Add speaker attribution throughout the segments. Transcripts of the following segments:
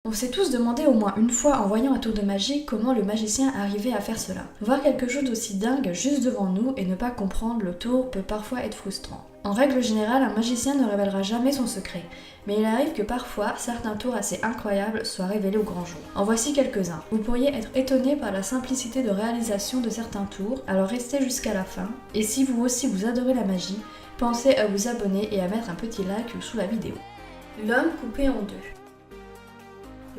Speaker 1: On s'est tous demandé au moins une fois en voyant un tour de magie comment le magicien arrivait à faire cela. Voir quelque chose d'aussi dingue juste devant nous et ne pas comprendre le tour peut parfois être frustrant. En règle générale, un magicien ne révélera jamais son secret, mais il arrive que parfois, certains tours assez incroyables soient révélés au grand jour. En voici quelques-uns. Vous pourriez être étonné par la simplicité de réalisation de certains tours, alors restez jusqu'à la fin. Et si vous aussi vous adorez la magie, pensez à vous abonner et à mettre un petit like sous la vidéo. L'homme coupé en deux.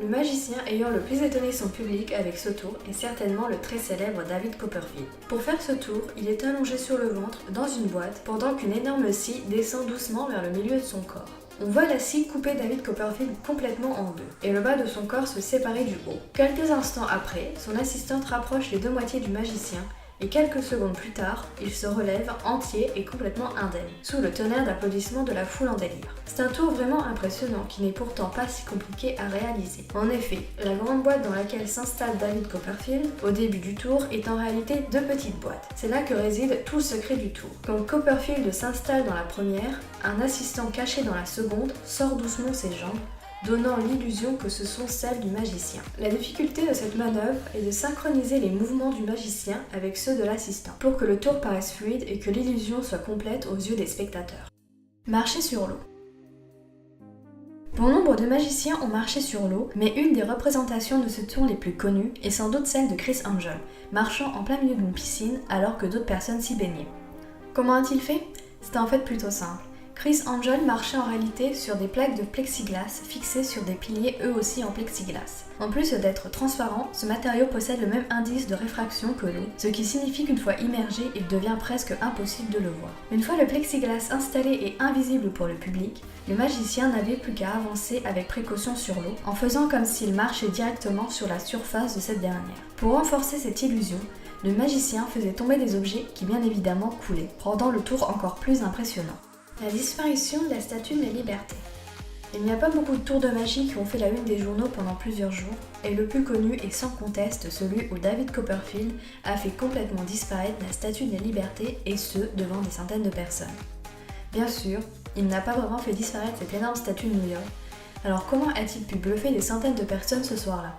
Speaker 1: Le magicien ayant le plus étonné son public avec ce tour est certainement le très célèbre David Copperfield. Pour faire ce tour, il est allongé sur le ventre dans une boîte pendant qu'une énorme scie descend doucement vers le milieu de son corps. On voit la scie couper David Copperfield complètement en deux, et le bas de son corps se séparer du haut. Quelques instants après, son assistante rapproche les deux moitiés du magicien, et quelques secondes plus tard, il se relève entier et complètement indemne, sous le tonnerre d'applaudissements de la foule en délire. C'est un tour vraiment impressionnant qui n'est pourtant pas si compliqué à réaliser. En effet, la grande boîte dans laquelle s'installe David Copperfield au début du tour est en réalité deux petites boîtes. C'est là que réside tout le secret du tour. Quand Copperfield s'installe dans la première, un assistant caché dans la seconde sort doucement ses jambes, donnant l'illusion que ce sont celles du magicien. La difficulté de cette manœuvre est de synchroniser les mouvements du magicien avec ceux de l'assistant, pour que le tour paraisse fluide et que l'illusion soit complète aux yeux des spectateurs. Marcher sur l'eau. Bon nombre de magiciens ont marché sur l'eau, mais une des représentations de ce tour les plus connues est sans doute celle de Criss Angel, marchant en plein milieu d'une piscine alors que d'autres personnes s'y baignaient. Comment a-t-il fait? C'était en fait plutôt simple. Criss Angel marchait en réalité sur des plaques de plexiglas fixées sur des piliers eux aussi en plexiglas. En plus d'être transparent, ce matériau possède le même indice de réfraction que l'eau, ce qui signifie qu'une fois immergé, il devient presque impossible de le voir. Une fois le plexiglas installé et invisible pour le public, le magicien n'avait plus qu'à avancer avec précaution sur l'eau, en faisant comme s'il marchait directement sur la surface de cette dernière. Pour renforcer cette illusion, le magicien faisait tomber des objets qui bien évidemment coulaient, rendant le tour encore plus impressionnant. La disparition de la Statue de la Liberté. Il n'y a pas beaucoup de tours de magie qui ont fait la une des journaux pendant plusieurs jours, et le plus connu est sans conteste celui où David Copperfield a fait complètement disparaître la Statue de la Liberté, et ce, devant des centaines de personnes. Bien sûr, il n'a pas vraiment fait disparaître cette énorme statue de New York, alors comment a-t-il pu bluffer des centaines de personnes ce soir-là?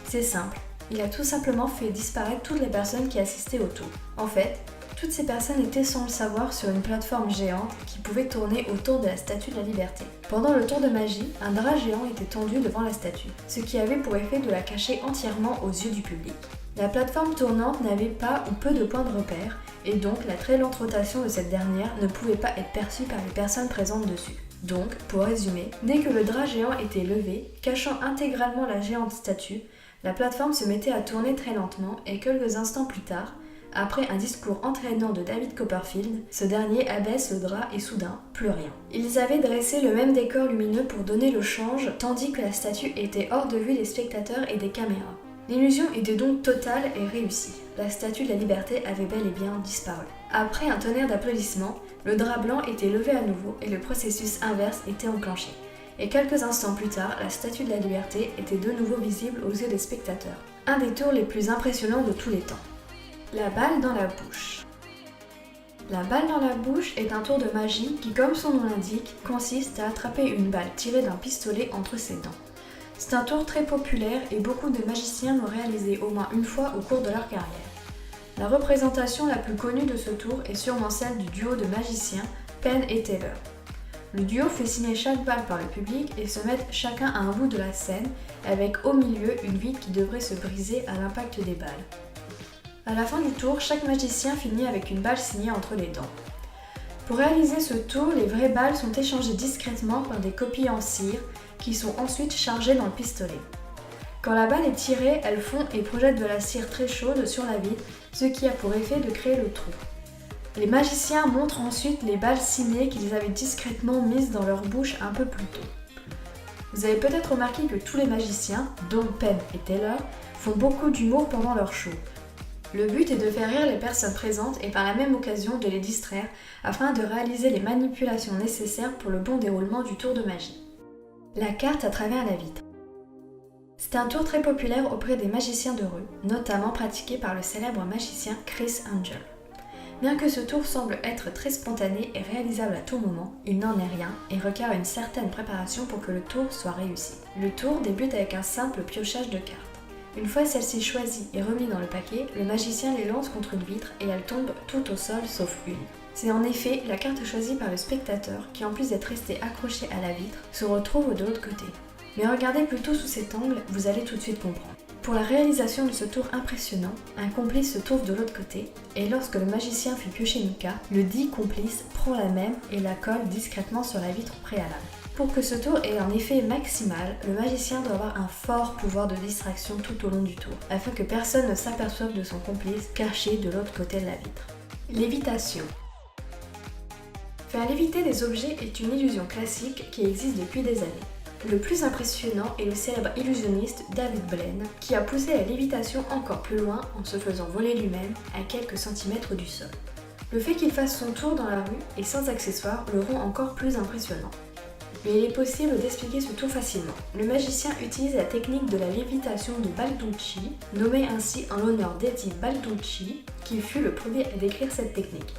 Speaker 1: C'est simple, il a tout simplement fait disparaître toutes les personnes qui assistaient au tour. En fait, toutes ces personnes étaient sans le savoir sur une plateforme géante qui pouvait tourner autour de la Statue de la Liberté. Pendant le tour de magie, un drap géant était tendu devant la statue, ce qui avait pour effet de la cacher entièrement aux yeux du public. La plateforme tournante n'avait pas ou peu de points de repère, et donc la très lente rotation de cette dernière ne pouvait pas être perçue par les personnes présentes dessus. Donc, pour résumer, dès que le drap géant était levé, cachant intégralement la géante statue, la plateforme se mettait à tourner très lentement et quelques instants plus tard, après un discours entraînant de David Copperfield, ce dernier abaisse le drap et soudain, plus rien. Ils avaient dressé le même décor lumineux pour donner le change, tandis que la statue était hors de vue des spectateurs et des caméras. L'illusion était donc totale et réussie. La Statue de la Liberté avait bel et bien disparu. Après un tonnerre d'applaudissements, le drap blanc était levé à nouveau et le processus inverse était enclenché. Et quelques instants plus tard, la Statue de la Liberté était de nouveau visible aux yeux des spectateurs. Un des tours les plus impressionnants de tous les temps. La balle dans la bouche. La balle dans la bouche est un tour de magie qui, comme son nom l'indique, consiste à attraper une balle tirée d'un pistolet entre ses dents. C'est un tour très populaire et beaucoup de magiciens l'ont réalisé au moins une fois au cours de leur carrière. La représentation la plus connue de ce tour est sûrement celle du duo de magiciens Penn et Teller. Le duo fait signer chaque balle par le public et se mettent chacun à un bout de la scène, avec au milieu une vitre qui devrait se briser à l'impact des balles. À la fin du tour, chaque magicien finit avec une balle signée entre les dents. Pour réaliser ce tour, les vraies balles sont échangées discrètement par des copies en cire qui sont ensuite chargées dans le pistolet. Quand la balle est tirée, elle fond et projette de la cire très chaude sur la vitre, ce qui a pour effet de créer le trou. Les magiciens montrent ensuite les balles signées qu'ils avaient discrètement mises dans leur bouche un peu plus tôt. Vous avez peut-être remarqué que tous les magiciens, dont Penn et Teller, font beaucoup d'humour pendant leur show. Le but est de faire rire les personnes présentes et par la même occasion de les distraire afin de réaliser les manipulations nécessaires pour le bon déroulement du tour de magie. La carte à travers la vitre. C'est un tour très populaire auprès des magiciens de rue, notamment pratiqué par le célèbre magicien Criss Angel. Bien que ce tour semble être très spontané et réalisable à tout moment, il n'en est rien et requiert une certaine préparation pour que le tour soit réussi. Le tour débute avec un simple piochage de cartes. Une fois celle-ci choisie et remise dans le paquet, le magicien les lance contre une vitre et elles tombent toutes au sol sauf une. C'est en effet la carte choisie par le spectateur qui, en plus d'être restée accrochée à la vitre, se retrouve de l'autre côté. Mais regardez plutôt sous cet angle, vous allez tout de suite comprendre. Pour la réalisation de ce tour impressionnant, un complice se trouve de l'autre côté, et lorsque le magicien fait piocher une carte, le dit complice prend la même et la colle discrètement sur la vitre préalable. Pour que ce tour ait un effet maximal, le magicien doit avoir un fort pouvoir de distraction tout au long du tour, afin que personne ne s'aperçoive de son complice caché de l'autre côté de la vitre. Lévitation. Faire léviter des objets est une illusion classique qui existe depuis des années. Le plus impressionnant est le célèbre illusionniste David Blaine, qui a poussé la lévitation encore plus loin en se faisant voler lui-même à quelques centimètres du sol. Le fait qu'il fasse son tour dans la rue et sans accessoires le rend encore plus impressionnant. Mais il est possible d'expliquer ce tour facilement. Le magicien utilise la technique de la lévitation de Balducci, nommée ainsi en l'honneur d'Eddie Balducci, qui fut le premier à décrire cette technique.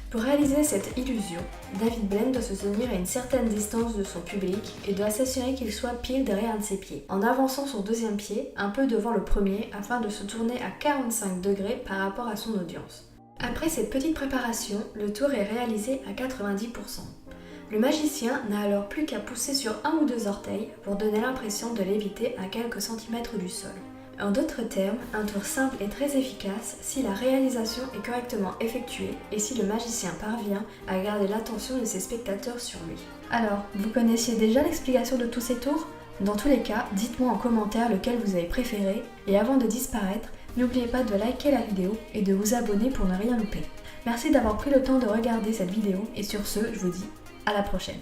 Speaker 1: Pour réaliser cette illusion, David Blaine doit se tenir à une certaine distance de son public et doit s'assurer qu'il soit pile derrière un de ses pieds, en avançant son deuxième pied un peu devant le premier afin de se tourner à 45 degrés par rapport à son audience. Après cette petite préparation, le tour est réalisé à 90%. Le magicien n'a alors plus qu'à pousser sur un ou deux orteils pour donner l'impression de léviter à quelques centimètres du sol. En d'autres termes, un tour simple est très efficace si la réalisation est correctement effectuée et si le magicien parvient à garder l'attention de ses spectateurs sur lui. Alors, vous connaissiez déjà l'explication de tous ces tours ? Dans tous les cas, dites-moi en commentaire lequel vous avez préféré et avant de disparaître, n'oubliez pas de liker la vidéo et de vous abonner pour ne rien louper. Merci d'avoir pris le temps de regarder cette vidéo et sur ce, je vous dis à la prochaine.